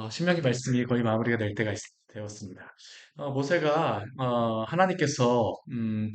신명기 말씀이 거의 마무리가 될 때가 되었습니다. 모세가 하나님께서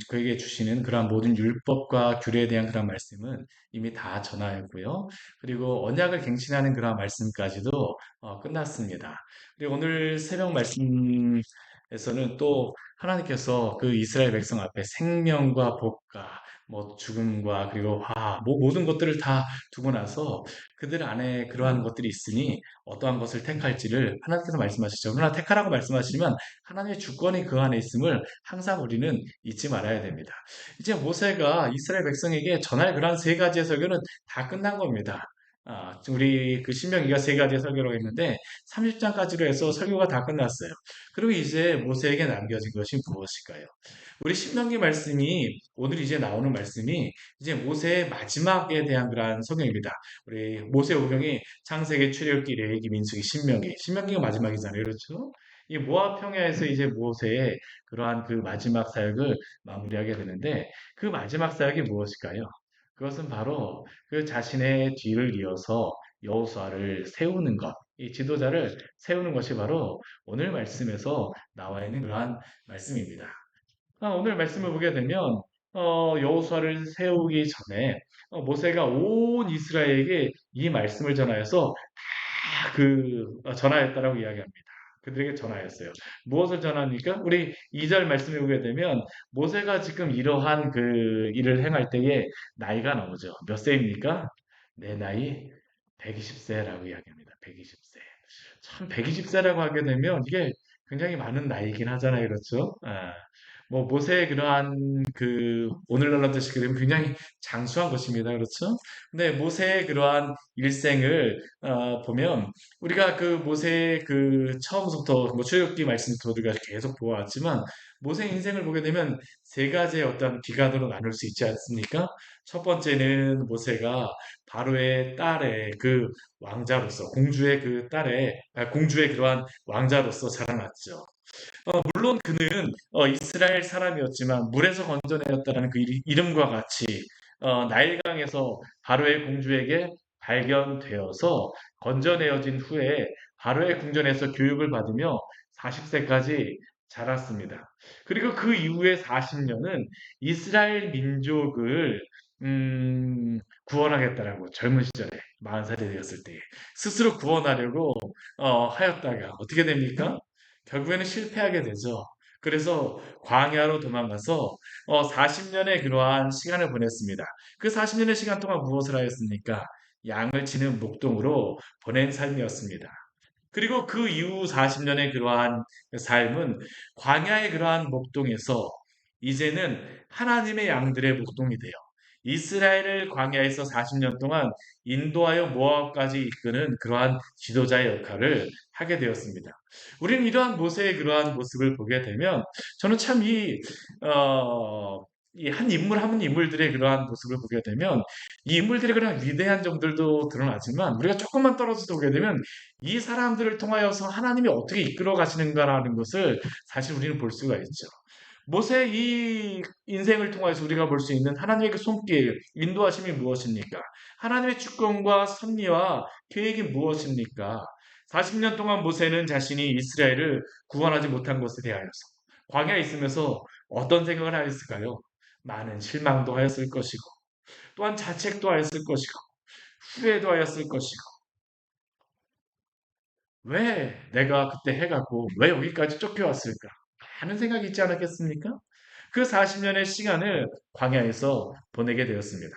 그에게 주시는 그러한 모든 율법과 규례에 대한 그런 말씀은 이미 다 전하였고요. 그리고 언약을 갱신하는 그러한 말씀까지도 끝났습니다. 그리고 오늘 새벽 말씀에서는 또 하나님께서 그 이스라엘 백성 앞에 생명과 복과 뭐 죽음과 그리고 화, 뭐 모든 것들을 다 두고 나서 그들 안에 그러한 것들이 있으니 어떠한 것을 택할지를 하나님께서 말씀하시죠. 그러나 택하라고 말씀하시면 하나님의 주권이 그 안에 있음을 항상 우리는 잊지 말아야 됩니다. 이제 모세가 이스라엘 백성에게 전할 그러한 세 가지의 설교는 다 끝난 겁니다. 우리 그 신명기가 세 가지의 설교라고 했는데 30장까지로 해서 설교가 다 끝났어요. 그리고 이제 모세에게 남겨진 것이 무엇일까요? 우리 신명기 말씀이 오늘 이제 나오는 말씀이 이제 모세의 마지막에 대한 그러한 성경입니다. 우리 모세 오경이 창세기, 출애굽기, 레위기, 민수기, 신명기. 신명기가 마지막이잖아요. 그렇죠? 이 모압 평야에서 이제 모세의 그러한 그 마지막 사역을 마무리하게 되는데 그 마지막 사역이 무엇일까요? 그것은 바로 그 자신의 뒤를 이어서 여호수아를 세우는 것, 이 지도자를 세우는 것이 바로 오늘 말씀에서 나와 있는 그러한 말씀입니다. 오늘 말씀을 보게 되면 여호수아를 세우기 전에 모세가 온 이스라엘에게 이 말씀을 전하여서 다 전하였다라고 이야기합니다. 그들에게 전하였어요. 무엇을 전하니까? 우리 2절 말씀을 보게 되면 모세가 지금 이러한 그 일을 행할 때에 나이가 나오죠. 몇 세입니까? 내 나이 120세라고 이야기합니다. 120세. 참 120세라고 하게 되면 이게 굉장히 많은 나이이긴 하잖아요. 그렇죠? 뭐 모세의 그러한 그 오늘날로 드시게 되면 굉장히 장수한 것입니다. 그렇죠? 근데 모세의 그러한 일생을 보면 우리가 그 모세의 그 처음부터 뭐 출애굽기 말씀부터 우리가 계속 보아왔지만 모세 인생을 보게 되면 세 가지의 어떤 기간으로 나눌 수 있지 않습니까? 첫 번째는 모세가 바로의 딸의 그 왕자로서 공주의 그 딸의 공주의 그러한 왕자로서 자라났죠. 물론 그는 이스라엘 사람이었지만 물에서 건져내었다는 그 이름과 같이 나일강에서 바로의 공주에게 발견되어서 건져내어진 후에 바로의 궁전에서 교육을 받으며 40세까지 자랐습니다. 그리고 그 이후에 40년은 이스라엘 민족을 구원하겠다라고 젊은 시절에 40살이 되었을 때 스스로 구원하려고 하였다가 어떻게 됩니까? 결국에는 실패하게 되죠. 그래서 광야로 도망가서 40년의 그러한 시간을 보냈습니다. 그 40년의 시간 동안 무엇을 하였습니까? 양을 치는 목동으로 보낸 삶이었습니다. 그리고 그 이후 40년의 그러한 삶은 광야의 그러한 목동에서 이제는 하나님의 양들의 목동이 돼요. 이스라엘을 광야에서 40년 동안 인도하여 모압까지 이끄는 그러한 지도자의 역할을 하게 되었습니다. 우리는 이러한 모세의 그러한 모습을 보게 되면 저는 참 이 한 인물 한 인물들의 그러한 모습을 보게 되면 이 인물들의 그런 위대한 점들도 드러나지만 우리가 조금만 떨어져서 보게 되면 이 사람들을 통하여서 하나님이 어떻게 이끌어 가시는가라는 것을 사실 우리는 볼 수가 있죠. 모세의 이 인생을 통해서 우리가 볼 수 있는 하나님의 그 손길, 인도하심이 무엇입니까? 하나님의 주권과 섭리와 계획이 무엇입니까? 40년 동안 모세는 자신이 이스라엘을 구원하지 못한 것에 대하여서 광야에 있으면서 어떤 생각을 하였을까요? 많은 실망도 하였을 것이고 또한 자책도 하였을 것이고 후회도 하였을 것이고 왜 내가 그때 해갖고 왜 여기까지 쫓겨왔을까 하는 생각이 있지 않았겠습니까? 그 40년의 시간을 광야에서 보내게 되었습니다.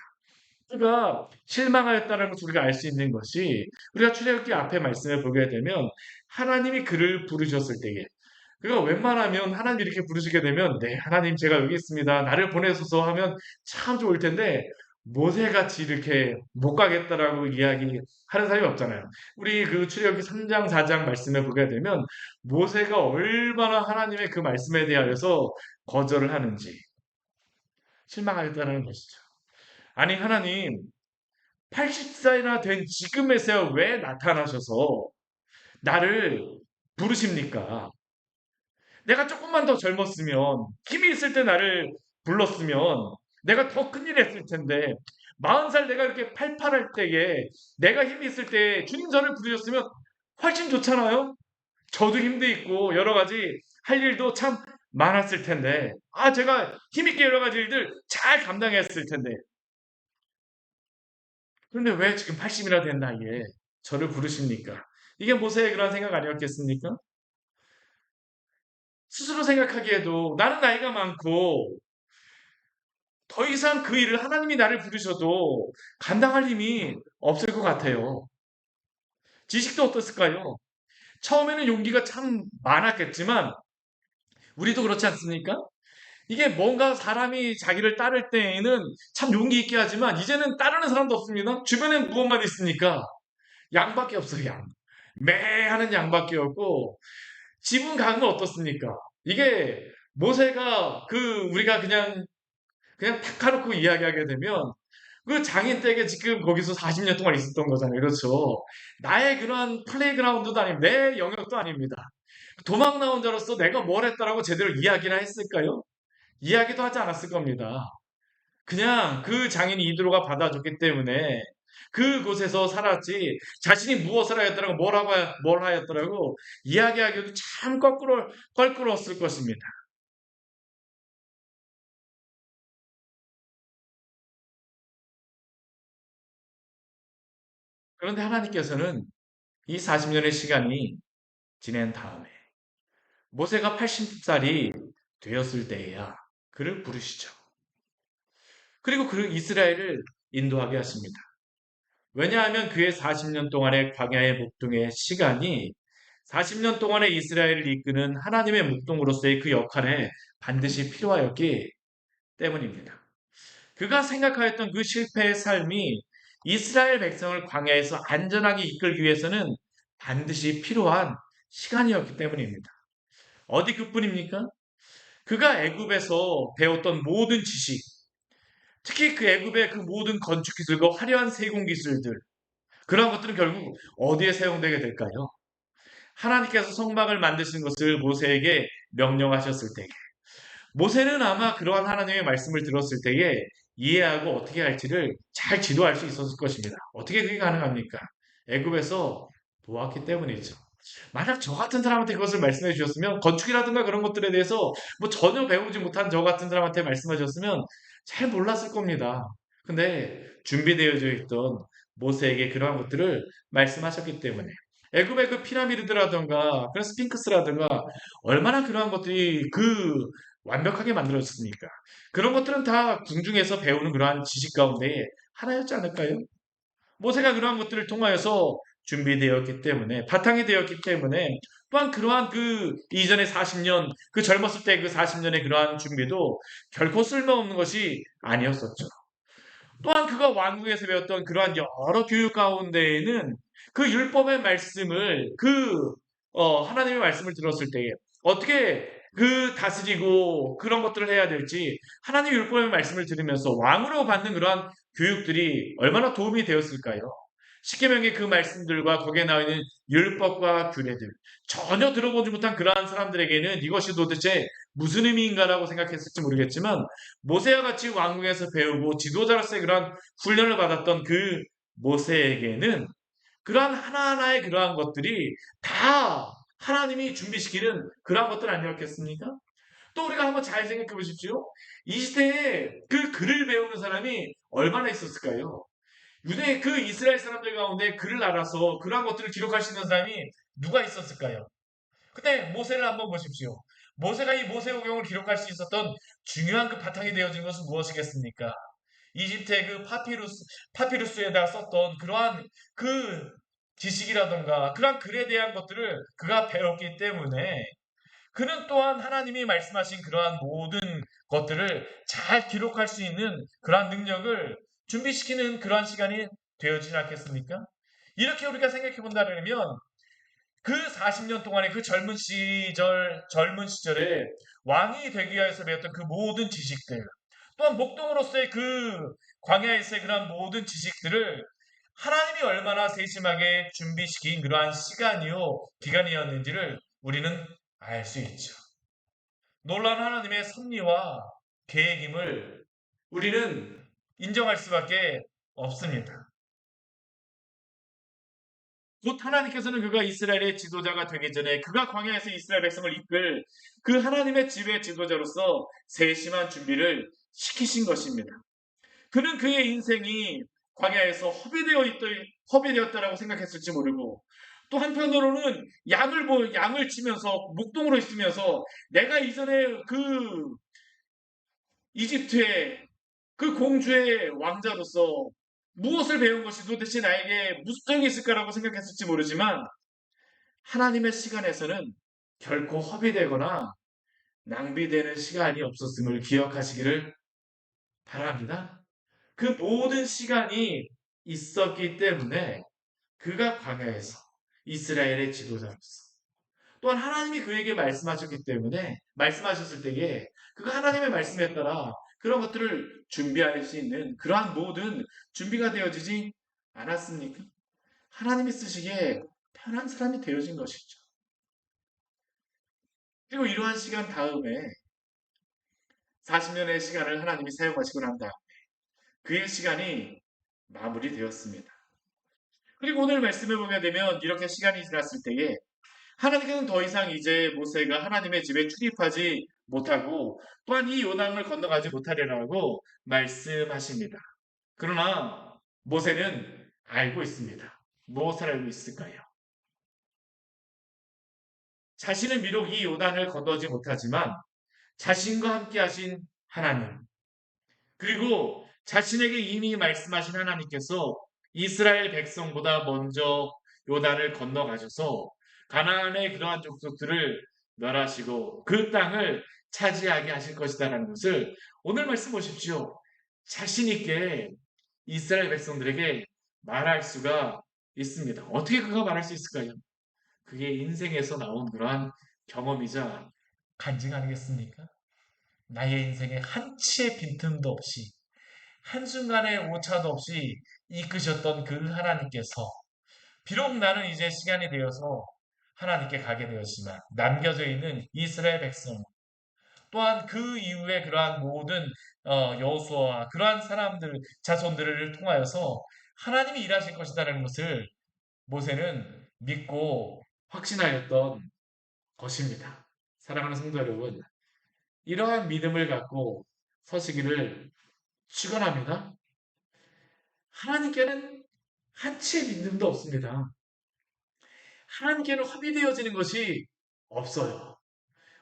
우리가 실망하였다는 것을 우리가 알 수 있는 것이 우리가 출애굽기 앞에 말씀을 보게 되면 하나님이 그를 부르셨을 때에 그가 웬만하면 하나님 이렇게 부르시게 되면 네 하나님 제가 여기 있습니다. 나를 보내소서 하면 참 좋을 텐데 모세같이 이렇게 못 가겠다라고 이야기하는 사람이 없잖아요. 우리 그 출애굽기 3장 4장 말씀에 보게 되면 모세가 얼마나 하나님의 그 말씀에 대하여서 거절을 하는지 실망하였다는 것이죠. 아니 하나님 80살이나 된 지금에서야 왜 나타나셔서 나를 부르십니까? 내가 조금만 더 젊었으면 힘이 있을 때 나를 불렀으면 내가 더 큰일 했을 텐데 40살 내가 이렇게 팔팔할 때에 내가 힘이 있을 때 주님 저를 부르셨으면 훨씬 좋잖아요. 저도 힘도 있고 여러 가지 할 일도 참 많았을 텐데, 제가 힘있게 여러 가지 일들 잘 감당했을 텐데, 그런데 왜 지금 80이나 된 나이에 저를 부르십니까? 이게 모세의 그런 생각 아니었겠습니까? 스스로 생각하기에도 나는 나이가 많고 더 이상 그 일을 하나님이 나를 부르셔도 감당할 힘이 없을 것 같아요. 지식도 어떻을까요? 처음에는 용기가 참 많았겠지만 우리도 그렇지 않습니까? 이게 뭔가 사람이 자기를 따를 때에는 참 용기 있게 하지만 이제는 따르는 사람도 없습니다. 주변엔 무엇만 있습니까? 양밖에 없어요, 양. 매하는 양밖에 없고 지분 가면 어떻습니까? 이게 모세가 우리가 그냥 탁 까놓고 이야기하게 되면 그 장인 댁에 지금 거기서 40년 동안 있었던 거잖아요. 그렇죠. 나의 그런 플레이그라운드도 아니고 내 영역도 아닙니다. 도망 나온 자로서 내가 뭘 했다라고 제대로 이야기나 했을까요? 이야기도 하지 않았을 겁니다. 그냥 그 장인이 이드로가 받아줬기 때문에 그곳에서 살았지 자신이 무엇을 하였더라고 뭘 하였더라고 이야기하기도 참 껄끄러웠을 것입니다. 그런데 하나님께서는 이 40년의 시간이 지낸 다음에 모세가 80살이 되었을 때에야 그를 부르시죠. 그리고 그 이스라엘을 인도하게 하십니다. 왜냐하면 그의 40년 동안의 광야의 목동의 시간이 40년 동안의 이스라엘을 이끄는 하나님의 목동으로서의 그 역할에 반드시 필요하였기 때문입니다. 그가 생각하였던 그 실패의 삶이 이스라엘 백성을 광야에서 안전하게 이끌기 위해서는 반드시 필요한 시간이었기 때문입니다. 어디 그뿐입니까? 그가 애굽에서 배웠던 모든 지식, 특히 그 애굽의 그 모든 건축 기술과 화려한 세공 기술들, 그런 것들은 결국 어디에 사용되게 될까요? 하나님께서 성막을 만드신 것을 모세에게 명령하셨을 때, 모세는 아마 그러한 하나님의 말씀을 들었을 때에 이해하고 어떻게 할지를 잘 지도할 수 있었을 것입니다. 어떻게 그게 가능합니까? 애굽에서 보았기 때문이죠. 만약 저 같은 사람한테 그것을 말씀해 주셨으면 건축이라든가 그런 것들에 대해서 뭐 전혀 배우지 못한 저 같은 사람한테 말씀해 주셨으면 잘 몰랐을 겁니다. 근데 준비되어져 있던 모세에게 그러한 것들을 말씀하셨기 때문에 애굽의 그 피라미드라든가 그런 스핑크스라든가 얼마나 그러한 것들이 완벽하게 만들어졌습니까? 그런 것들은 다 궁중에서 배우는 그러한 지식 가운데 하나였지 않을까요? 모세가 그러한 것들을 통하여서 준비되었기 때문에 바탕이 되었기 때문에 또한 그러한 이전의 40년 그 젊었을 때 그 40년의 그러한 준비도 결코 쓸모없는 것이 아니었었죠. 또한 그가 왕궁에서 배웠던 그러한 여러 교육 가운데에는 그 율법의 말씀을 하나님의 말씀을 들었을 때에 어떻게 다스리고 그런 것들을 해야 될지 하나님 율법의 말씀을 들으면서 왕으로 받는 그러한 교육들이 얼마나 도움이 되었을까요? 십계명의 그 말씀들과 거기에 나와 있는 율법과 규례들 전혀 들어보지 못한 그러한 사람들에게는 이것이 도대체 무슨 의미인가라고 생각했을지 모르겠지만 모세와 같이 왕궁에서 배우고 지도자로서의 그러한 훈련을 받았던 그 모세에게는 그러한 하나하나의 그러한 것들이 다 하나님이 준비시키는 그러한 것들 아니었겠습니까? 또 우리가 한번 잘 생각해 보십시오. 이 시대에 그 글을 배우는 사람이 얼마나 있었을까요? 유대 그 이스라엘 사람들 가운데 글을 알아서 그러한 것들을 기록할 수 있는 사람이 누가 있었을까요? 근데 모세를 한번 보십시오. 모세가 이 모세오경을 기록할 수 있었던 중요한 그 바탕이 되어진 것은 무엇이겠습니까? 이집트의 그 파피루스에다가 썼던 그러한 그 지식이라던가 그러한 글에 대한 것들을 그가 배웠기 때문에 그는 또한 하나님이 말씀하신 그러한 모든 것들을 잘 기록할 수 있는 그러한 능력을 준비시키는 그러한 시간이 되어지지 않겠습니까? 이렇게 우리가 생각해 본다면 그 40년 동안의 그 젊은 시절에 왕이 되기 위해서 배웠던 그 모든 지식들, 또한 목동으로서의 그 광야에서의 그러한 모든 지식들을 하나님이 얼마나 세심하게 준비시킨 그러한 기간이었는지를 우리는 알 수 있죠. 놀라운 하나님의 섭리와 계획임을 우리는 인정할 수밖에 없습니다. 곧 하나님께서는 그가 이스라엘의 지도자가 되기 전에 그가 광야에서 이스라엘 백성을 이끌 그 하나님의 지배 지도자로서 세심한 준비를 시키신 것입니다. 그는 그의 인생이 광야에서 허비되었다라고 생각했을지 모르고 또 한편으로는 양을 치면서 목동으로 있으면서 내가 이전에 그 이집트의 그 공주의 왕자로서 무엇을 배운 것이 도대체 나에게 무슨 소용이 있을까라고 생각했을지 모르지만 하나님의 시간에서는 결코 허비되거나 낭비되는 시간이 없었음을 기억하시기를 바랍니다. 그 모든 시간이 있었기 때문에 그가 광야에서 이스라엘의 지도자로서 또한 하나님이 그에게 말씀하셨을 때에 그가 하나님의 말씀에 따라 그런 것들을 준비할 수 있는 그러한 모든 준비가 되어지지 않았습니까? 하나님이 쓰시기에 편한 사람이 되어진 것이죠. 그리고 이러한 시간 다음에 40년의 시간을 하나님이 사용하시고 난 다음 그의 시간이 마무리되었습니다. 그리고 오늘 말씀을 보게 되면 이렇게 시간이 지났을 때에 하나님께서는 더 이상 이제 모세가 하나님의 집에 출입하지 못하고 또한 이 요단을 건너가지 못하리라고 말씀하십니다. 그러나 모세는 알고 있습니다. 무엇을 알고 있을까요? 자신은 비록 이 요단을 건너지 못하지만 자신과 함께 하신 하나님, 그리고 자신에게 이미 말씀하신 하나님께서 이스라엘 백성보다 먼저 요단을 건너가셔서 가나안의 그러한 족속들을 멸하시고 그 땅을 차지하게 하실 것이다라는 것을 오늘 말씀 보십시오. 자신 있게 이스라엘 백성들에게 말할 수가 있습니다. 어떻게 그가 말할 수 있을까요? 그게 인생에서 나온 그러한 경험이자 간증 아니겠습니까? 나의 인생에 한치의 빈틈도 없이 한순간의 오차도 없이 이끄셨던 그 하나님께서 비록 나는 이제 시간이 되어서 하나님께 가게 되었지만 남겨져 있는 이스라엘 백성 또한 그 이후에 그러한 모든 여호수아와 그러한 사람들 자손들을 통하여서 하나님이 일하실 것이다라는 것을 모세는 믿고 확신하였던 것입니다. 사랑하는 성도 여러분, 이러한 믿음을 갖고 서시기를 축원합니다. 하나님께는 한치의 믿음도 없습니다. 하나님께는 허비되어지는 것이 없어요.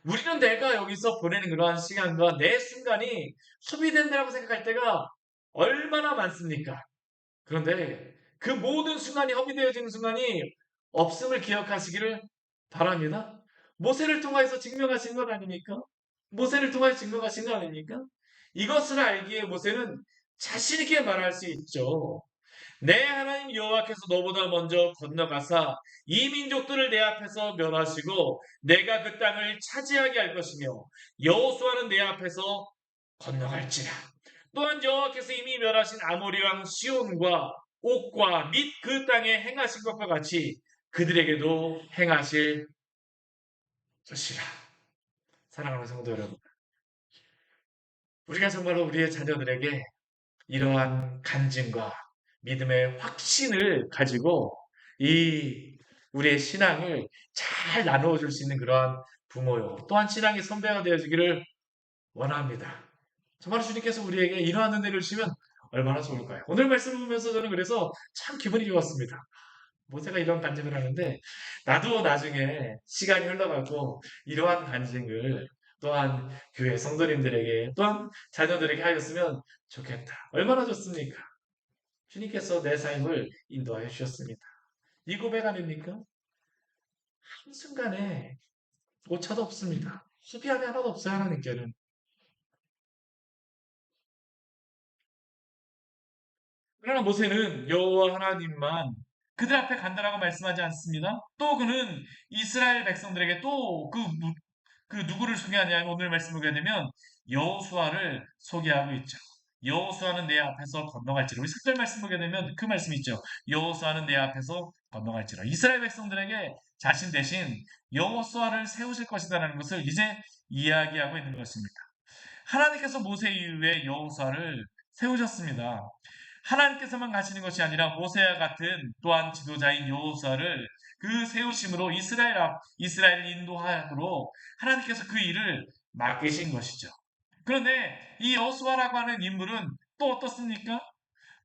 우리는 내가 여기서 보내는 그러한 시간과 내 순간이 허비된다고 생각할 때가 얼마나 많습니까? 그런데 그 모든 순간이 허비되어지는 순간이 없음을 기억하시기를 바랍니다. 모세를 통해서 증명하신 것 아닙니까? 모세를 통해서 증명하신 거 아닙니까? 이것을 알기에 모세는 자신 있게 말할 수 있죠. 내 하나님 여호와께서 너보다 먼저 건너가사 이 민족들을 내 앞에서 멸하시고 내가 그 땅을 차지하게 할 것이며 여호수아는 내 앞에서 건너갈지라. 또한 여호와께서 이미 멸하신 아모리 왕 시온과 옥과 및 그 땅에 행하신 것과 같이 그들에게도 행하실 것이라. 사랑하는 성도 여러분, 우리가 정말로 우리의 자녀들에게 이러한 간증과 믿음의 확신을 가지고 이 우리의 신앙을 잘 나누어 줄 수 있는 그러한 부모요. 또한 신앙의 선배가 되어주기를 원합니다. 정말 주님께서 우리에게 이러한 은혜를 주시면 얼마나 좋을까요? 오늘 말씀을 보면서 저는 그래서 참 기분이 좋았습니다. 모세가 이런 간증을 하는데 나도 나중에 시간이 흘러가고 이러한 간증을 또한 교회 성도님들에게 또한 자녀들에게 하였으면 좋겠다. 얼마나 좋습니까? 주님께서 내 삶을 인도하여 주셨습니다. 이 고백 아닙니까? 한순간에 오차도 없습니다. 수비함이 하나도 없어요, 하나님께는. 그러나 모세는 여호와 하나님만 그들 앞에 간다라고 말씀하지 않습니다. 또 그는 이스라엘 백성들에게 또 그 누구를 소개하냐면 오늘 말씀 보게 되면 여호수아를 소개하고 있죠. 여호수아는 내 앞에서 건너갈지라. 우리 1절 말씀 보게 되면 그 말씀이 있죠. 여호수아는 내 앞에서 건너갈지라. 이스라엘 백성들에게 자신 대신 여호수아를 세우실 것이다라는 것을 이제 이야기하고 있는 것입니다. 하나님께서 모세 이후에 여호수아를 세우셨습니다. 하나님께서만 가시는 것이 아니라 모세와 같은 또한 지도자인 여호수아를 그 세우심으로 이스라엘을 인도하도록 하나님께서 그 일을 맡기신 것이죠. 그런데 이 여호수아라고 하는 인물은 또 어떻습니까?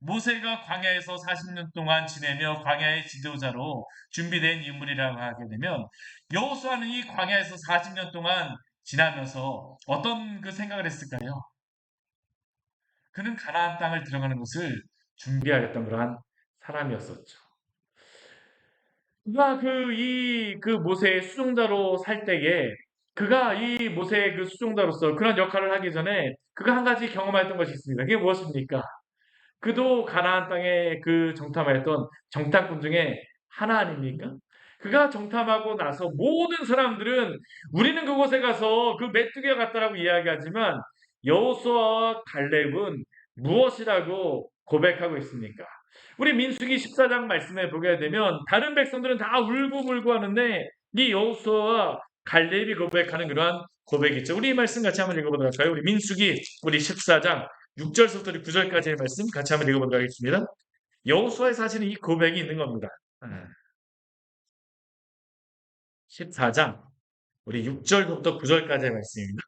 모세가 광야에서 40년 동안 지내며 광야의 지도자로 준비된 인물이라고 하게 되면 여호수아는 이 광야에서 40년 동안 지나면서 어떤 그 생각을 했을까요? 그는 가나안 땅을 들어가는 것을 준비하였던 그러한 사람이었었죠. 그가 그 모세의 수종자로 살 때에 그가 이 모세의 그 수종자로서 그런 역할을 하기 전에 그가 한 가지 경험했던 것이 있습니다. 그게 무엇입니까? 그도 가나안 땅에 그 정탐하였던 정탐꾼 중에 하나 아닙니까? 그가 정탐하고 나서 모든 사람들은 우리는 그곳에 가서 그 메뚜기가 같다라고 이야기하지만 여호수아와 갈렙은 무엇이라고 고백하고 있습니까? 우리 민수기 14장 말씀에 보게 되면 다른 백성들은 다 울고불고 하는데 이 여호수아와 갈렙이 고백하는 그러한 고백이 있죠. 우리 이 말씀 같이 한번 읽어보도록 할까요? 우리 민수기 우리 14장 6절부터 9절까지의 말씀 같이 한번 읽어보도록 하겠습니다. 여호수아의 사실은 이 고백이 있는 겁니다. 14장 우리 6절부터 9절까지의 말씀입니다.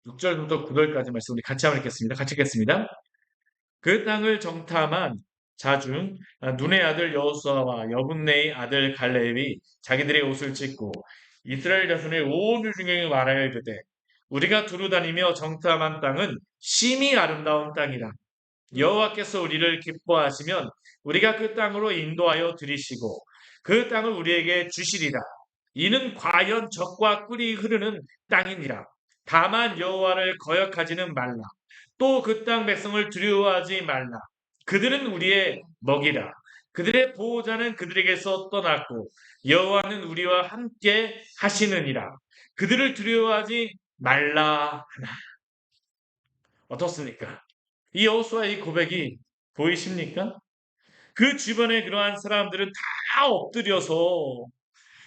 6절부터 9절까지 말씀 우리 같이 한번 읽겠습니다. 같이 읽겠습니다. 그 땅을 정탐한 자중 눈의 아들 여호수아와 여분네의 아들 갈렙이 자기들의 옷을 찢고 이스라엘 자손의 온 중에 말하여 이르되 우리가 두루 다니며 정탐한 땅은 심히 아름다운 땅이라 여호와께서 우리를 기뻐하시면 우리가 그 땅으로 인도하여 들이시고 그 땅을 우리에게 주시리라. 이는 과연 젖과 꿀이 흐르는 땅이니라. 다만 여호와를 거역하지는 말라. 또 그 땅 백성을 두려워하지 말라. 그들은 우리의 먹이라. 그들의 보호자는 그들에게서 떠났고 여호와는 우리와 함께 하시느니라. 그들을 두려워하지 말라 하나. 어떻습니까? 이 여호수아의 이 고백이 보이십니까? 그 주변에 그러한 사람들은 다 엎드려서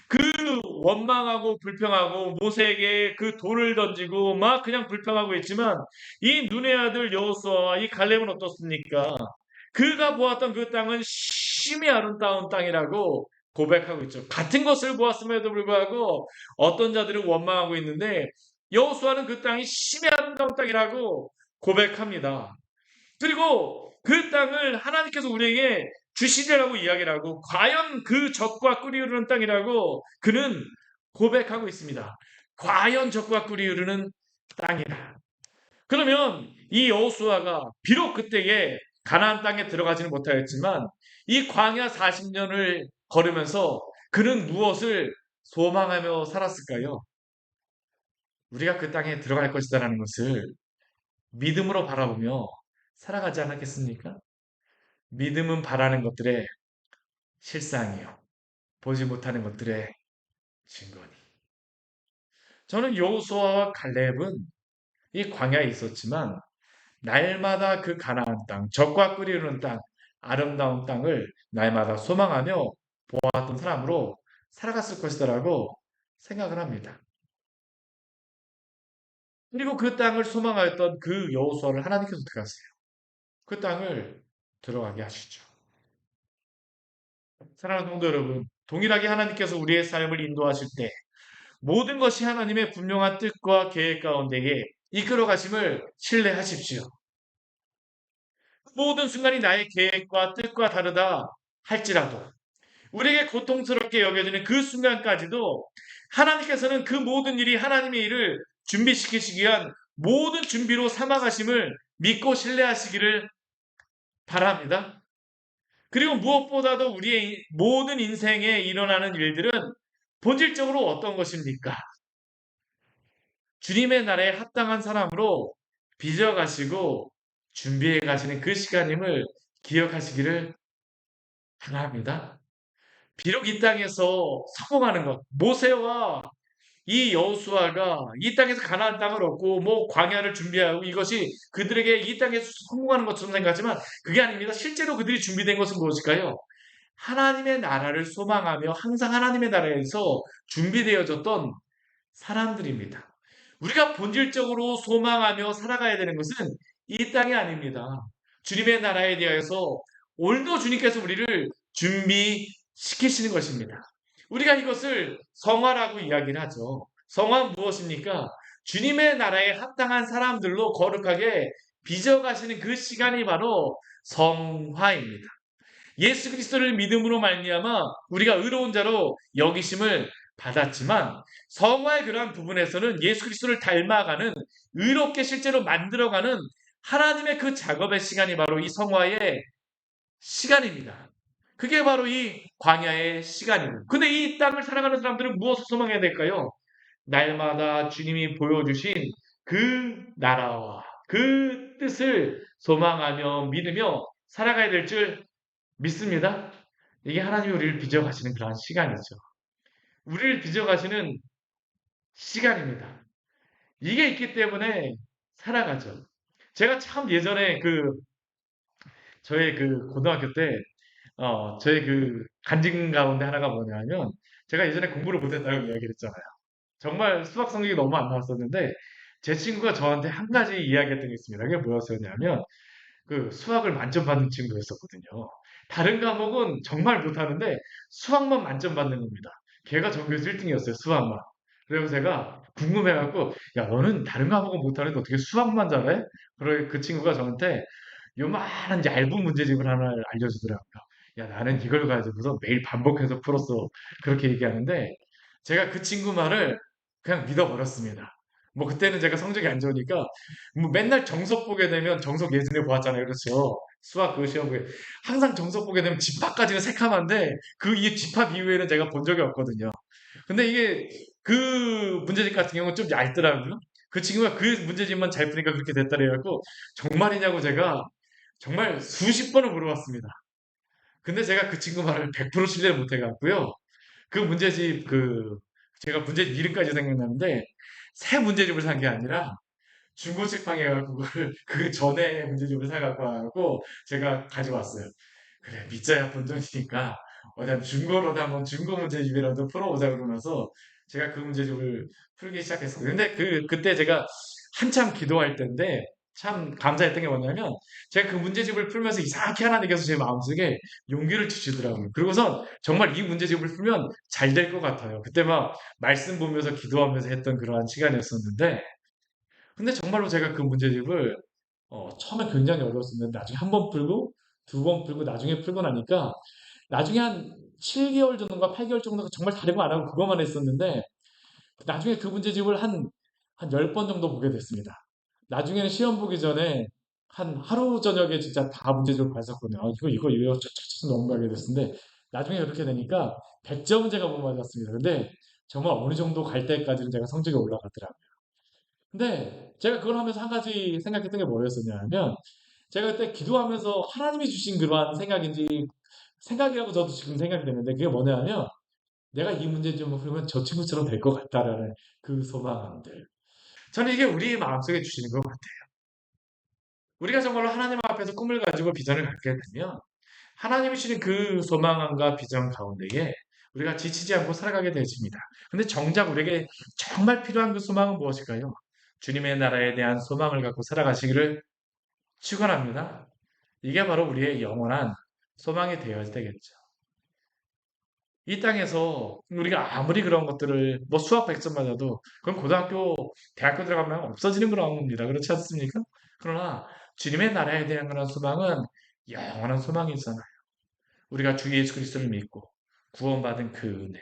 그 원망하고 불평하고 모세에게 그 돌을 던지고 막 그냥 불평하고 있지만 이 눈의 아들 여호수아와 이 갈렙은 어떻습니까? 그가 보았던 그 땅은 심히 아름다운 땅이라고 고백하고 있죠. 같은 것을 보았음에도 불구하고 어떤 자들은 원망하고 있는데 여호수아는 그 땅이 심히 아름다운 땅이라고 고백합니다. 그리고 그 땅을 하나님께서 우리에게 주시리라고 이야기를 하고 과연 그 젖과 꿀이 흐르는 땅이라고 그는 고백하고 있습니다. 과연 젖과 꿀이 흐르는 땅이다. 그러면 이 여호수아가 비록 그때에 가나안 땅에 들어가지는 못하였지만 이 광야 40년을 걸으면서 그는 무엇을 소망하며 살았을까요? 우리가 그 땅에 들어갈 것이다라는 것을 믿음으로 바라보며 살아가지 않았겠습니까? 믿음은 바라는 것들의 실상이요. 보지 못하는 것들의 증거니. 저는 여호수아와 갈렙은 이 광야에 있었지만 날마다 그 가나안 땅, 젖과 꿀이 흐르는 땅, 아름다운 땅을 날마다 소망하며 보았던 사람으로 살아갔을 것이다라고 생각을 합니다. 그리고 그 땅을 소망하였던 그 여호수아를 하나님께서 어떻게 하세요? 그 땅을 들어가게 하시죠. 사랑하는 성도 여러분, 동일하게 하나님께서 우리의 삶을 인도하실 때 모든 것이 하나님의 분명한 뜻과 계획 가운데에 이끌어 가심을 신뢰하십시오. 모든 순간이 나의 계획과 뜻과 다르다 할지라도 우리에게 고통스럽게 여겨지는 그 순간까지도 하나님께서는 그 모든 일이 하나님의 일을 준비시키시기 위한 모든 준비로 삼아 가심을 믿고 신뢰하시기를 바랍니다. 그리고 무엇보다도 우리의 모든 인생에 일어나는 일들은 본질적으로 어떤 것입니까? 주님의 날에 합당한 사람으로 빚어가시고 준비해 가시는 그 시간임을 기억하시기를 바랍니다. 비록 이 땅에서 성공하는 것, 모세와 이 여호수아가 이 땅에서 가나안 땅을 얻고 뭐 광야를 준비하고 이것이 그들에게 이 땅에서 성공하는 것처럼 생각하지만 그게 아닙니다. 실제로 그들이 준비된 것은 무엇일까요? 하나님의 나라를 소망하며 항상 하나님의 나라에서 준비되어졌던 사람들입니다. 우리가 본질적으로 소망하며 살아가야 되는 것은 이 땅이 아닙니다. 주님의 나라에 대하여서 오늘도 주님께서 우리를 준비시키시는 것입니다. 우리가 이것을 성화라고 이야기를 하죠. 성화는 무엇입니까? 주님의 나라에 합당한 사람들로 거룩하게 빚어가시는 그 시간이 바로 성화입니다. 예수 그리스도를 믿음으로 말미암아 우리가 의로운 자로 여기심을 받았지만 성화의 그러한 부분에서는 예수 그리스도를 닮아가는 의롭게 실제로 만들어가는 하나님의 그 작업의 시간이 바로 이 성화의 시간입니다. 그게 바로 이 광야의 시간입니다. 근데 이 땅을 살아가는 사람들은 무엇을 소망해야 될까요? 날마다 주님이 보여주신 그 나라와 그 뜻을 소망하며 믿으며 살아가야 될 줄 믿습니다. 이게 하나님이 우리를 빚어가시는 그러한 시간이죠. 우리를 빚어가시는 시간입니다. 이게 있기 때문에 살아가죠. 제가 참 예전에 저의 고등학교 때, 저의 간증 가운데 하나가 뭐냐면, 제가 예전에 공부를 못했다고 이야기를 했잖아요. 정말 수학 성적이 너무 안 나왔었는데, 제 친구가 저한테 한 가지 이야기했던 게 있습니다. 그게 뭐였었냐면, 수학을 만점 받는 친구였었거든요. 다른 과목은 정말 못하는데 수학만 만점 받는 겁니다. 걔가 전교에서 1등이었어요. 수학만. 그래서 제가 궁금해갖고 야 너는 다른 과목은 못하는데 어떻게 수학만 잘해? 그래 그 친구가 저한테 요만한 얇은 문제집을 하나 알려주더라고요. 야 나는 이걸 가지고서 매일 반복해서 풀었어. 그렇게 얘기하는데 제가 그 친구 말을 그냥 믿어버렸습니다. 뭐 그때는 제가 성적이 안 좋으니까 뭐 맨날 정석 보게 되면 정석 예전에 보았잖아요. 그렇죠? 수학 시험 보게 항상 정석 보게 되면 집합까지는 새카만데 이 집합 이후에는 제가 본 적이 없거든요. 근데 이게 문제집 같은 경우는 좀 얇더라고요. 그 친구가 그 문제집만 잘 푸니까 그렇게 됐다 그래갖고 정말이냐고 제가 정말 수십 번을 물어봤습니다. 근데 제가 그 친구 말을 100% 신뢰를 못 해갖고요. 그 문제집 제가 문제집 이름까지 생각나는데 새 문제집을 산 게 아니라 중고책방에 가서 그걸 그 전에 문제집을 사갖고 와갖고 제가 가져왔어요. 그래 믿자야 본전이니까 어디 중고로도 한번 중고 문제집이라도 풀어보자 그러면서 제가 그 문제집을 풀기 시작했어요. 근데 그때 제가 한참 기도할 때인데 참 감사했던 게 뭐냐면 제가 그 문제집을 풀면서 이상하게 하나님께서 제 마음속에 용기를 주시더라고요. 그리고선 정말 이 문제집을 풀면 잘 될 것 같아요. 그때 막 말씀 보면서 기도하면서 했던 그러한 시간이었었는데 근데 정말로 제가 그 문제집을 처음에 굉장히 어려웠었는데 나중에 한 번 풀고 두 번 풀고 나중에 풀고 나니까 나중에 한 7개월 정도인가 8개월 정도가 정말 다른 거 안 하고 그것만 했었는데 나중에 그 문제집을 한 10번 정도 보게 됐습니다. 나중에는 시험 보기 전에 한 하루 저녁에 진짜 다 문제집을 봤었거든요. 이거 쫙쫙쫙 넘어가게 됐는데 나중에 그렇게 되니까 100점은 제가 못 맞았습니다. 근데 정말 어느 정도 갈 때까지는 제가 성적이 올라가더라고요. 근데 제가 그걸 하면서 한 가지 생각했던 게 뭐였었냐면 제가 그때 기도하면서 하나님이 주신 그러한 생각인지 생각이라고 저도 지금 생각이 되는데 그게 뭐냐면 내가 이 문제 좀 풀면 저 친구처럼 될 것 같다라는 그 소망들. 저는 이게 우리 마음속에 주시는 것 같아요. 우리가 정말로 하나님 앞에서 꿈을 가지고 비전을 갖게 되면 하나님이 주시는 그 소망과 비전 가운데에 우리가 지치지 않고 살아가게 되어집니다. 근데 정작 우리에게 정말 필요한 그 소망은 무엇일까요? 주님의 나라에 대한 소망을 갖고 살아가시기를 축원합니다. 이게 바로 우리의 영원한 소망이 되어야 되겠죠. 이 땅에서 우리가 아무리 그런 것들을 뭐 수학 100점 맞아도 그건 고등학교, 대학교 들어가면 없어지는 그런 겁니다. 그렇지 않습니까? 그러나 주님의 나라에 대한 그런 소망은 영원한 소망이 있잖아요. 우리가 주 예수 그리스도를 믿고 구원받은 그 은혜,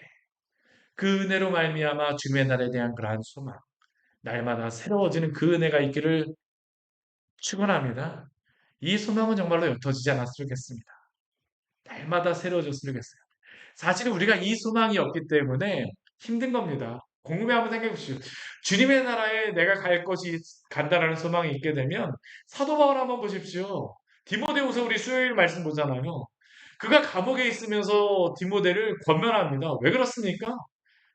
그 은혜로 말미암아 주님의 나라에 대한 그러한 소망, 날마다 새로워지는 그 은혜가 있기를 축원합니다. 이 소망은 정말로 옅어지지 않았으면 좋겠습니다. 날마다 새로워졌으면 좋겠어요. 사실은 우리가 이 소망이 없기 때문에 힘든 겁니다. 곰곰이 한번 생각해 보십시오. 주님의 나라에 내가 갈 것이 간다라는 소망이 있게 되면 사도 바울 한번 보십시오. 디모데후서 우리 수요일 말씀 보잖아요. 그가 감옥에 있으면서 디모데를 권면합니다. 왜 그렇습니까?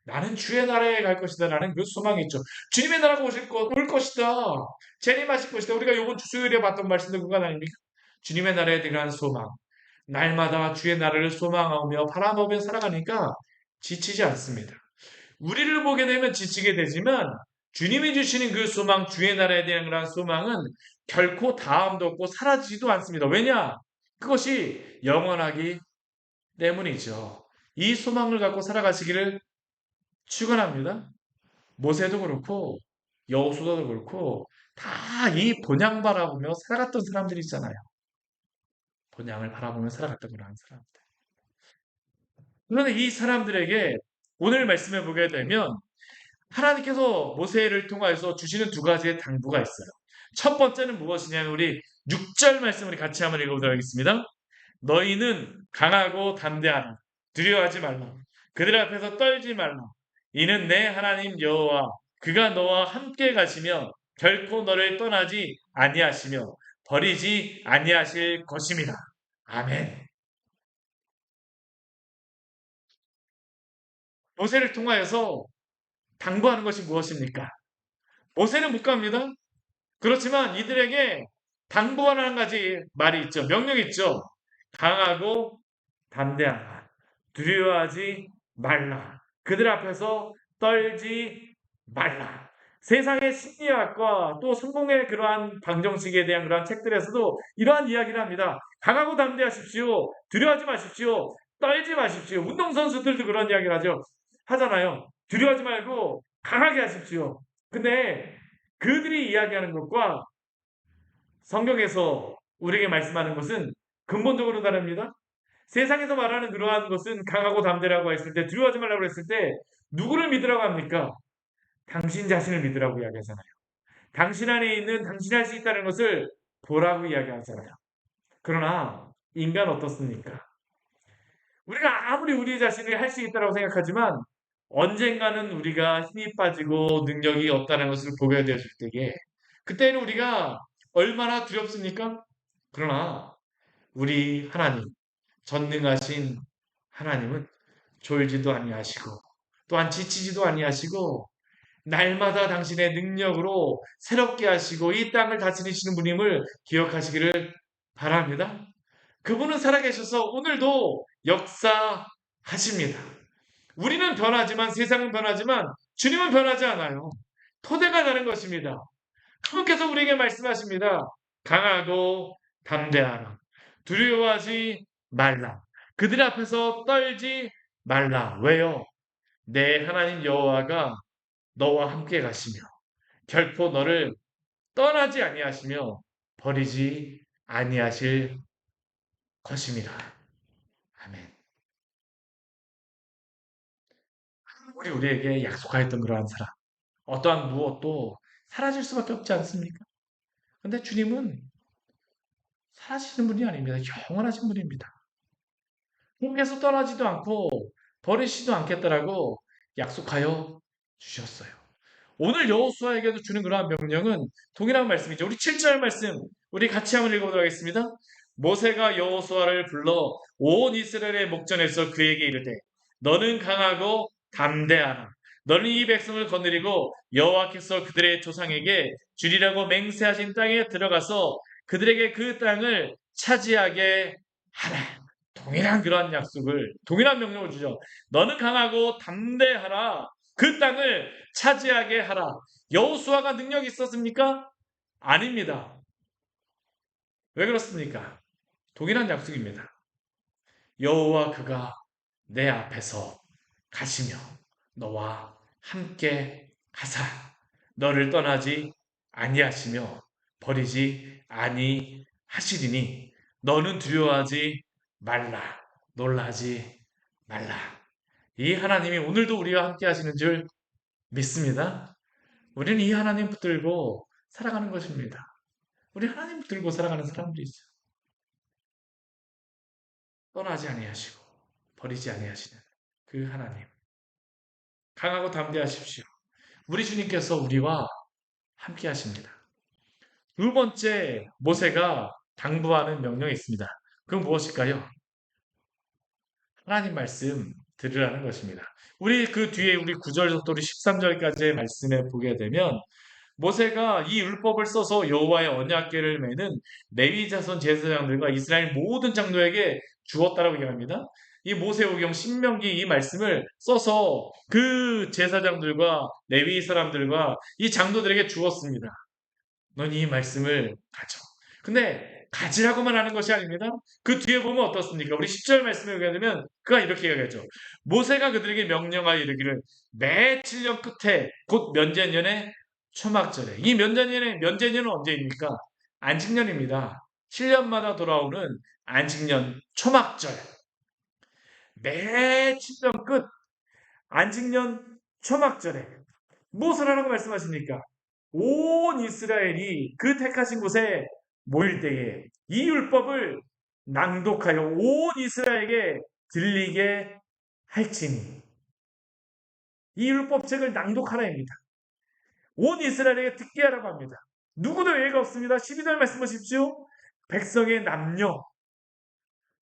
나는 주의 나라에 갈 것이다. 라는 그 소망이 있죠. 주님의 나라가 올 것이다. 재림하실 것이다. 우리가 이번 주 수요일에 봤던 말씀도 그거 아닙니까? 주님의 나라에 대한 소망. 날마다 주의 나라를 소망하며 바라보며 살아가니까 지치지 않습니다. 우리를 보게 되면 지치게 되지만 주님이 주시는 그 소망, 주의 나라에 대한 그런 소망은 결코 다함도 없고 사라지지도 않습니다. 왜냐? 그것이 영원하기 때문이죠. 이 소망을 갖고 살아가시기를 축원합니다. 모세도 그렇고 여호수아도 그렇고 다 이 본향 바라보며 살아갔던 사람들이 있잖아요. 본향을 바라보며 살아갔던 그런 사람들. 그런데 이 사람들에게 오늘 말씀해 보게 되면 하나님께서 모세를 통하여서 주시는 두 가지의 당부가 있어요. 첫 번째는 무엇이냐면 우리 6절 말씀을 같이 한번 읽어보도록 하겠습니다. 너희는 강하고 담대하라. 두려워하지 말라. 그들 앞에서 떨지 말라. 이는 내 하나님 여호와 그가 너와 함께 가시며 결코 너를 떠나지 아니하시며 버리지 아니하실 것입니다. 아멘. 모세를 통하여서 당부하는 것이 무엇입니까? 모세는 못 갑니다. 그렇지만 이들에게 당부하는 한 가지 말이 있죠. 명령이 있죠. 강하고 담대하라. 두려워하지 말라. 그들 앞에서 떨지 말라. 세상의 심리학과 또 성공의 그러한 방정식에 대한 그러한 책들에서도 이러한 이야기를 합니다. 강하고 담대하십시오. 두려워하지 마십시오. 떨지 마십시오. 운동선수들도 그런 이야기를 하잖아요. 두려워하지 말고 강하게 하십시오. 근데 그들이 이야기하는 것과 성경에서 우리에게 말씀하는 것은 근본적으로 다릅니다. 세상에서 말하는 그러한 것은 강하고 담대라고 했을 때 두려워하지 말라고 했을 때 누구를 믿으라고 합니까? 당신 자신을 믿으라고 이야기하잖아요. 당신 안에 있는 당신이 할 수 있다는 것을 보라고 이야기하잖아요. 그러나 인간 어떻습니까? 우리가 아무리 우리 자신이 할 수 있다고 생각하지만 언젠가는 우리가 힘이 빠지고 능력이 없다는 것을 보게 되었을 때에 그때는 우리가 얼마나 두렵습니까? 그러나 우리 하나님, 전능하신 하나님은 졸지도 아니하시고 또한 지치지도 아니하시고 날마다 당신의 능력으로 새롭게 하시고 이 땅을 다스리시는 분임을 기억하시기를 바랍니다. 그분은 살아계셔서 오늘도 역사하십니다. 우리는 변하지만 세상은 변하지만 주님은 변하지 않아요. 토대가 다른 것입니다. 그분께서 우리에게 말씀하십니다. 강하고 담대하라. 두려워하지 말라. 그들 앞에서 떨지 말라. 왜요? 내 하나님 여호와가 너와 함께 가시며 결코 너를 떠나지 아니하시며 버리지 아니하실 것입니다. 아멘. 우리에게 약속하였던 그러한 사랑, 어떠한 무엇도 사라질 수밖에 없지 않습니까? 근데 주님은 사라지시는 분이 아닙니다. 영원하신 분입니다. 주님께서 떠나지도 않고 버리시지도 않겠다라고 약속하여 주셨어요. 오늘 여호수아에게도 주는 그러한 명령은 동일한 말씀이죠. 우리 7절 말씀 우리 같이 한번 읽어보도록 하겠습니다. 모세가 여호수아를 불러 온 이스라엘의 목전에서 그에게 이르되 너는 강하고 담대하라. 너는 이 백성을 거느리고 여호와께서 그들의 조상에게 주리라고 맹세하신 땅에 들어가서 그들에게 그 땅을 차지하게 하라. 동일한 그러한 약속을 동일한 명령을 주죠. 너는 강하고 담대하라. 그 땅을 차지하게 하라. 여호수아가 능력이 있었습니까? 아닙니다. 왜 그렇습니까? 동일한 약속입니다. 여호와 그가 내 앞에서 가시며 너와 함께 가사 너를 떠나지 아니하시며 버리지 아니하시리니 너는 두려워하지 말라 놀라지 말라. 이 하나님이 오늘도 우리와 함께 하시는 줄 믿습니다. 우리는 이 하나님 붙들고 살아가는 것입니다. 우리 하나님 붙들고 살아가는 사람들이 있어요. 떠나지 아니하시고 버리지 아니하시는 그 하나님. 강하고 담대하십시오. 우리 주님께서 우리와 함께 하십니다. 두 번째 모세가 당부하는 명령이 있습니다. 그건 무엇일까요? 하나님 말씀 들으라는 것입니다. 우리 그 뒤에 우리 9절부터 우리 13절까지의 말씀에 보게 되면 모세가 이 율법을 써서 여호와의 언약궤를 매는 레위 자손 제사장들과 이스라엘 모든 장로에게 주었다라고 얘기합니다. 이 모세오경 신명기 이 말씀을 써서 그 제사장들과 레위 사람들과 이 장로들에게 주었습니다. 넌 이 말씀을 가져. 근데 가지라고만 하는 것이 아닙니다. 그 뒤에 보면 어떻습니까? 우리 10절 말씀에 보게 되면 그가 이렇게 얘기하죠. 모세가 그들에게 명령하여 이르기를 매 7년 끝에 곧 면제년의 초막절에, 이 면제년은 언제입니까? 안식년입니다. 7년마다 돌아오는 안식년 초막절, 매 7년 끝 안식년 초막절에 무엇을 하라고 말씀하십니까? 온 이스라엘이 그 택하신 곳에 모일 때에 이 율법을 낭독하여 온 이스라엘에게 들리게 할지니, 이 율법책을 낭독하라입니다. 온 이스라엘에게 듣게 하라고 합니다. 누구도 예외가 없습니다. 12절 말씀 보십시오. 백성의 남녀,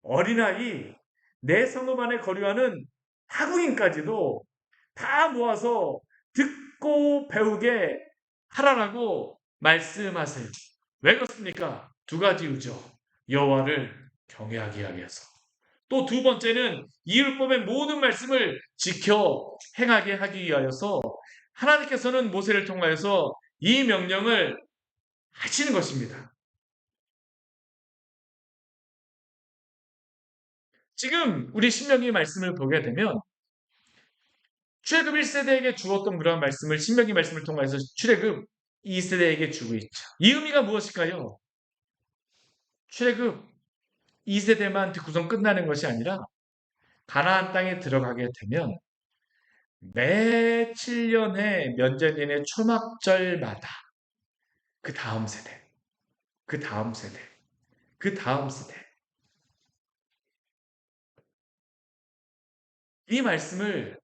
어린아이, 내 성읍 안에 거류하는 타국인까지도 다 모아서 듣고 배우게 하라라고 말씀하세요. 왜 그렇습니까? 두 가지 이유죠. 여호와를 경외하게 하기 위해서. 또 두 번째는 이 율법의 모든 말씀을 지켜 행하게 하기 위하여서 하나님께서는 모세를 통하여서 이 명령을 하시는 것입니다. 지금 우리 신명기 말씀을 보게 되면 출애굽 1세대에게 주었던 그런 말씀을 신명기 말씀을 통해서 출애굽 2세대에게 주고 있죠. 이 의미가 무엇일까요? 출애굽 2세대만 듣고선 끝나는 것이 아니라 가나안 땅에 들어가게 되면 매 7년의 면제년의 초막절마다 그 다음 세대, 그 다음 세대, 그 다음 세대, 이 말씀을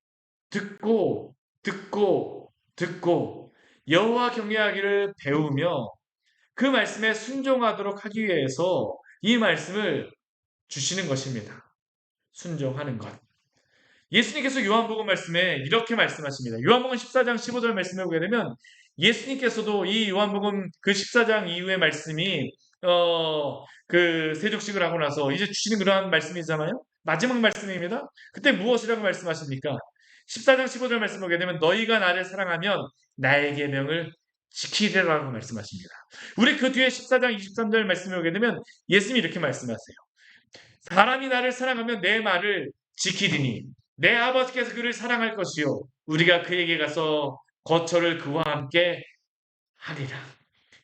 듣고 듣고 듣고 여호와 경외하기를 배우며 그 말씀에 순종하도록 하기 위해서 이 말씀을 주시는 것입니다. 순종하는 것. 예수님께서 요한복음 말씀에 이렇게 말씀하십니다. 요한복음 14장 15절 말씀에 보게 되면 예수님께서도 이 요한복음 그 14장 이후의 말씀이 그 세족식을 하고 나서 이제 주시는 그러한 말씀이잖아요. 마지막 말씀입니다. 그때 무엇이라고 말씀하십니까? 14장 15절 말씀 보게 되면 너희가 나를 사랑하면 나의 계명을 지키리라고 말씀하십니다. 우리 그 뒤에 14장 23절 말씀에 보게 되면 예수님이 이렇게 말씀하세요. 사람이 나를 사랑하면 내 말을 지키리니 내 아버지께서 그를 사랑할 것이요 우리가 그에게 가서 거처를 그와 함께 하리라.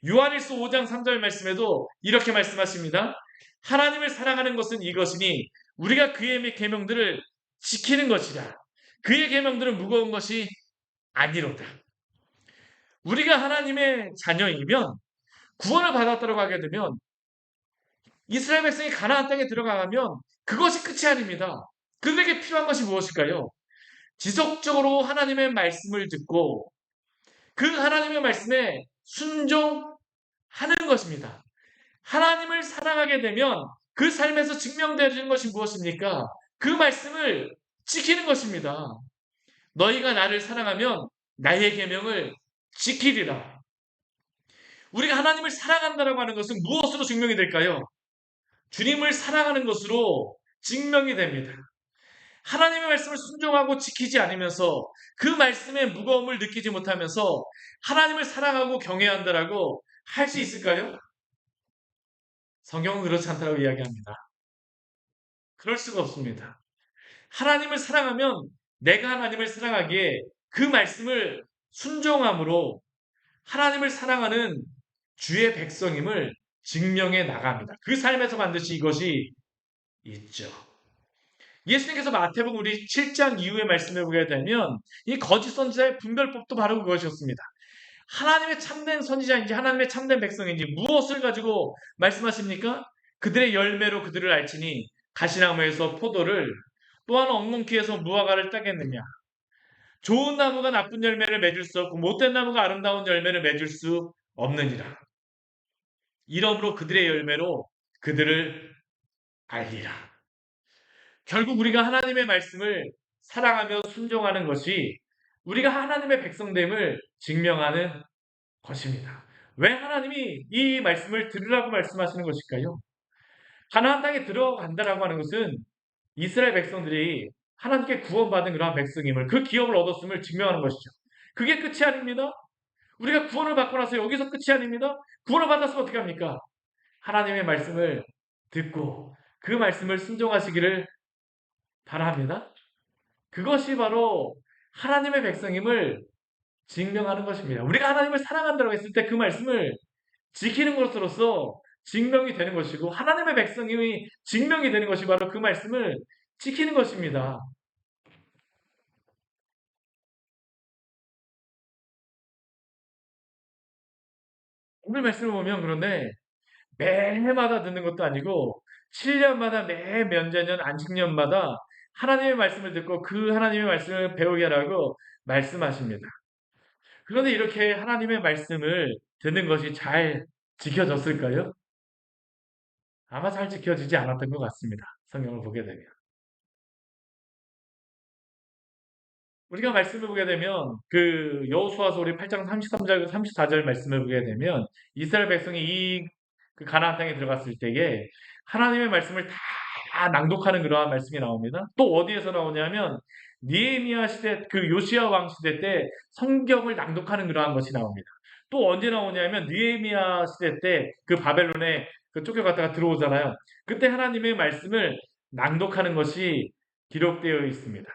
요한일서 5장 3절 말씀에도 이렇게 말씀하십니다. 하나님을 사랑하는 것은 이것이니 우리가 그의 계명들을 지키는 것이라. 그의 계명들은 무거운 것이 아니로다. 우리가 하나님의 자녀이면 구원을 받았다고 하게 되면 이스라엘 백성이 가나안 땅에 들어가면 그것이 끝이 아닙니다. 그들에게 필요한 것이 무엇일까요? 지속적으로 하나님의 말씀을 듣고 그 하나님의 말씀에 순종하는 것입니다. 하나님을 사랑하게 되면 그 삶에서 증명되는 것이 무엇입니까? 그 말씀을 지키는 것입니다. 너희가 나를 사랑하면 나의 계명을 지키리라. 우리가 하나님을 사랑한다고 하는 것은 무엇으로 증명이 될까요? 주님을 사랑하는 것으로 증명이 됩니다. 하나님의 말씀을 순종하고 지키지 않으면서 그 말씀의 무거움을 느끼지 못하면서 하나님을 사랑하고 경외한다라고 할 수 있을까요? 성경은 그렇지 않다고 이야기합니다. 그럴 수가 없습니다. 하나님을 사랑하면 내가 하나님을 사랑하기에 그 말씀을 순종함으로 하나님을 사랑하는 주의 백성임을 증명해 나갑니다. 그 삶에서 반드시 이것이 있죠. 예수님께서 마태복음 우리 7장 이후에 말씀해 보게 되면 이 거짓 선지자의 분별법도 바로 그것이었습니다. 하나님의 참된 선지자인지 하나님의 참된 백성인지 무엇을 가지고 말씀하십니까? 그들의 열매로 그들을 알지니 가시나무에서 포도를 또한 엉겅퀴에서 무화과를 따겠느냐. 좋은 나무가 나쁜 열매를 맺을 수 없고 못된 나무가 아름다운 열매를 맺을 수 없느니라. 이러므로 그들의 열매로 그들을 알리라. 결국 우리가 하나님의 말씀을 사랑하며 순종하는 것이 우리가 하나님의 백성됨을 증명하는 것입니다. 왜 하나님이 이 말씀을 들으라고 말씀하시는 것일까요? 가나안 땅에 들어간다라고 하는 것은 이스라엘 백성들이 하나님께 구원받은 그러한 백성임을 그 기업을 얻었음을 증명하는 것이죠. 그게 끝이 아닙니다. 우리가 구원을 받고 나서 여기서 끝이 아닙니다. 구원을 받았으면 어떻게 합니까? 하나님의 말씀을 듣고 그 말씀을 순종하시기를 바랍니다. 그것이 바로 하나님의 백성임을 증명하는 것입니다. 우리가 하나님을 사랑한다고 했을 때 그 말씀을 지키는 것으로서 증명이 되는 것이고 하나님의 백성임이 증명이 되는 것이 바로 그 말씀을 지키는 것입니다. 오늘 말씀을 보면 그런데 매해마다 듣는 것도 아니고 7년마다 매 면제년 안식년마다 하나님의 말씀을 듣고 그 하나님의 말씀을 배우게 하라고 말씀하십니다. 그런데 이렇게 하나님의 말씀을 듣는 것이 잘 지켜졌을까요? 아마 잘 지켜지지 않았던 것 같습니다. 성경을 보게 되면. 우리가 말씀을 보게 되면 그 여호수아서 우리 8장 33절 34절 말씀을 보게 되면 이스라엘 백성이 이그 가나안 땅에 들어갔을 때에 하나님의 말씀을 다 낭독하는 그러한 말씀이 나옵니다. 또 어디에서 나오냐면 니에미야 시대 그 요시야 왕 시대 때 성경을 낭독하는 그러한 것이 나옵니다. 또 언제 나오냐면 느헤미야 시대 때 그 바벨론에 그 쫓겨갔다가 들어오잖아요. 그때 하나님의 말씀을 낭독하는 것이 기록되어 있습니다.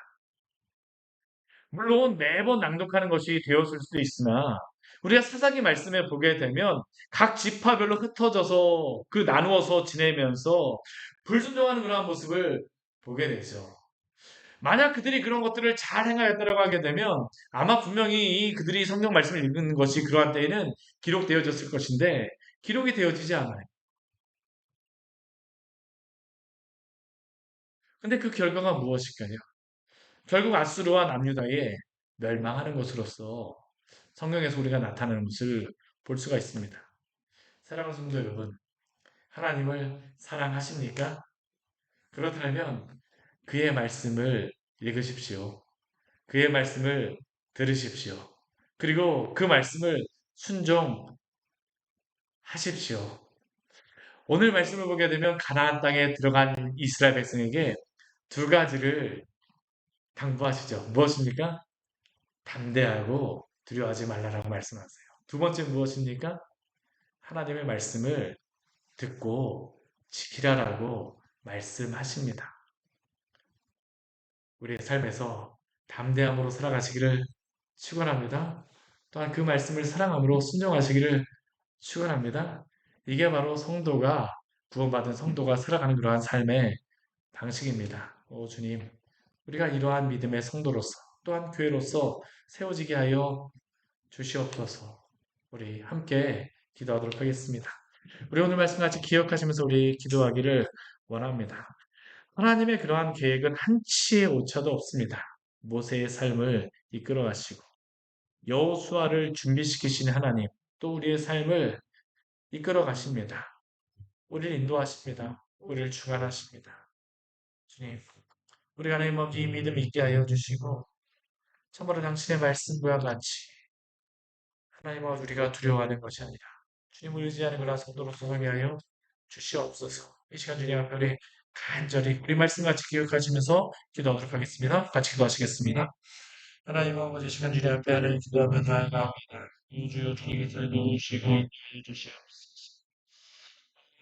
물론 매번 낭독하는 것이 되었을 수도 있으나 우리가 사사기 말씀에 보게 되면 각 지파별로 흩어져서 그 나누어서 지내면서 불순종하는 그러한 모습을 보게 되죠. 만약 그들이 그런 것들을 잘 행하였다고 하게 되면 아마 분명히 이 그들이 성경 말씀을 읽는 것이 그러한 때에는 기록되어졌을 것인데 기록이 되어지지 않아요. 근데 그 결과가 무엇일까요? 결국 아수르와 남유다에 멸망하는 것으로서 성경에서 우리가 나타나는 것을 볼 수가 있습니다. 사랑하는 성도 여러분, 하나님을 사랑하십니까? 그렇다면 그의 말씀을 읽으십시오. 그의 말씀을 들으십시오. 그리고 그 말씀을 순종하십시오. 오늘 말씀을 보게 되면 가나안 땅에 들어간 이스라엘 백성에게 두 가지를 당부하시죠. 무엇입니까? 담대하고 두려워하지 말라라고 말씀하세요. 두 번째 무엇입니까? 하나님의 말씀을 듣고 지키라라고 말씀하십니다. 우리의 삶에서 담대함으로 살아가시기를 축원합니다. 또한 그 말씀을 사랑함으로 순종하시기를 축원합니다. 이게 바로 성도가 구원받은 성도가 살아가는 그러한 삶의 방식입니다. 오 주님, 우리가 이러한 믿음의 성도로서 또한 교회로서 세워지게 하여 주시옵소서. 우리 함께 기도하도록 하겠습니다. 우리 오늘 말씀 같이 기억하시면서 우리 기도하기를 원합니다. 하나님의 그러한 계획은 한치의 오차도 없습니다. 모세의 삶을 이끌어 가시고 여호수아를 준비시키신 하나님, 또 우리의 삶을 이끌어 가십니다. 우리를 인도하십니다. 우리를 주관하십니다. 주님, 우리 하나님 아버지 이 믿음 있게 하여 주시고 참으로 당신의 말씀과 같이 하나님 아버지 우리가 두려워하는 것이 아니라 주님을 의지하는 그런 성도로 소상게 하여 주시옵소서. 이 시간 주님 앞에 우리 간절히 우리 말씀 같이 기억하시면서 기도하도록 하겠습니다. 같이 기도하시겠습니다. 하나님 아버지 시간 주님 앞에 하나님 기도하며 나아가옵니다. 우주여 주님께서 놓으시고 주시옵소서.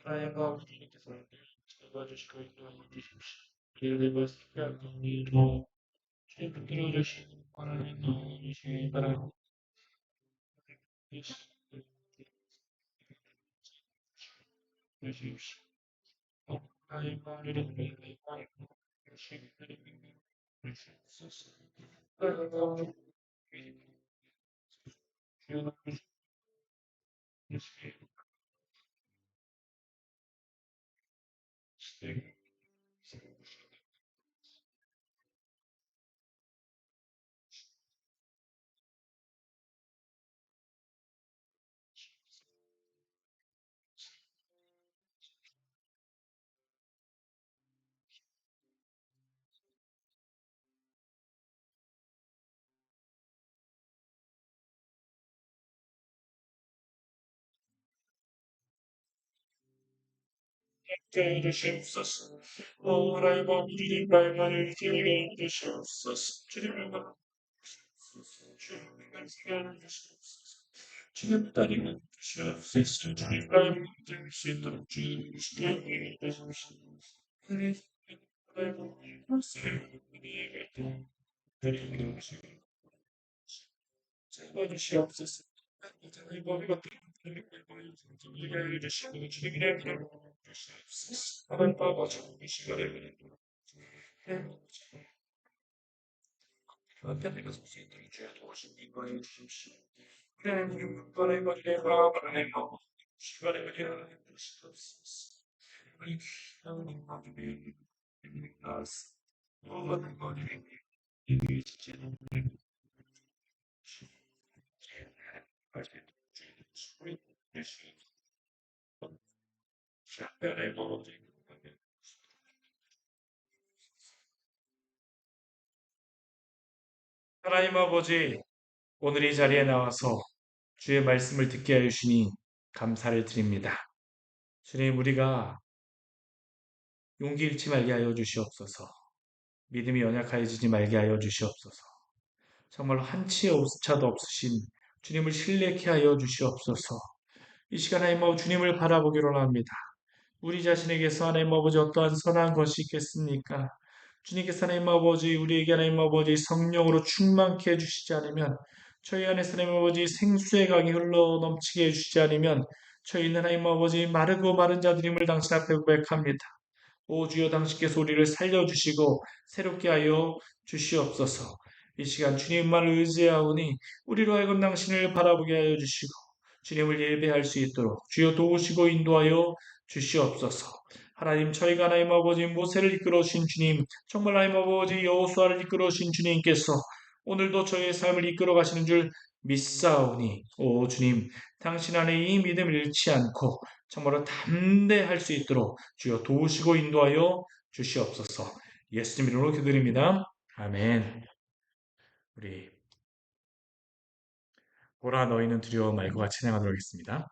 하나님 아버지 주님께서 도와주시고 인도해 주십시오. 우리를 말씀과 공의로 주님 붙들어 주시고 하나님 도와주시기 바랍니다. 주십시오. 하나님 아버지를 믿고 주시기 바랍니다. 주시옵소서. 하나님 아버지 주여 주시기 주시옵소서. 오 하나님 아버지 말만을 기회해 주시옵소서. 주님을 주님을 주시옵소서. 지금 따르는 주옵소서. 주님과 믿을 수 있도록 주님께 주옵소서. 우리 말씀을 우리에게 드리는 것이 제발 주시옵소서. 이 머리가 우리가 해주시고 주님의 이름으로 주시옵소서. 하나님 아버지 이 시간에 하나님의 선생님들이 죄 도우신 이거에 주십시오. 하나님 이번에 머리에 마음을 먹고 시간에 하나님 주시옵소서. 우리 하나님 아버지 나스 모든 것이 이기시는 하나님 아버지, 오늘 이 자리에 나와서 주의 말씀을 듣게 하여 주시니 감사를 드립니다. 주님, 우리가 용기 잃지 말게 하여 주시옵소서. 믿음이 연약해지지 말게 하여 주시옵소서. 정말 한치의 오차도 없으신 주님을 신뢰케 하여 주시옵소서. 이 시간 하나님 아버지 주님을 바라보기로 합니다. 우리 자신에게서 하나님 아버지 어떠한 선한 것이 있겠습니까? 주님께서 하나님 아버지 우리에게 하나님 아버지 성령으로 충만케 해주시지 않으면 저희 안에서 하나님 아버지 생수의 강이 흘러 넘치게 해주시지 않으면 저희는 하나님 아버지 마르고 마른 자들임을 당신 앞에 고백합니다. 오 주여 당신께서 우리를 살려주시고 새롭게 하여 주시옵소서. 이 시간 주님만 의지하오니 우리로 하여금 당신을 바라보게 하여 주시고 주님을 예배할 수 있도록 주여 도우시고 인도하여 주시옵소서. 하나님 저희가 하나님 아버지 모세를 이끌어 오신 주님 정말 하나님 아버지 여호수아를 이끌어 오신 주님께서 오늘도 저희의 삶을 이끌어 가시는 줄 믿사오니 오 주님 당신 안에 이 믿음을 잃지 않고 정말로 담대할 수 있도록 주여 도우시고 인도하여 주시옵소서. 예수님 이름으로 기도드립니다. 아멘. 우리 보라 너희는 두려워 말고 같이 찬양하도록 하겠습니다.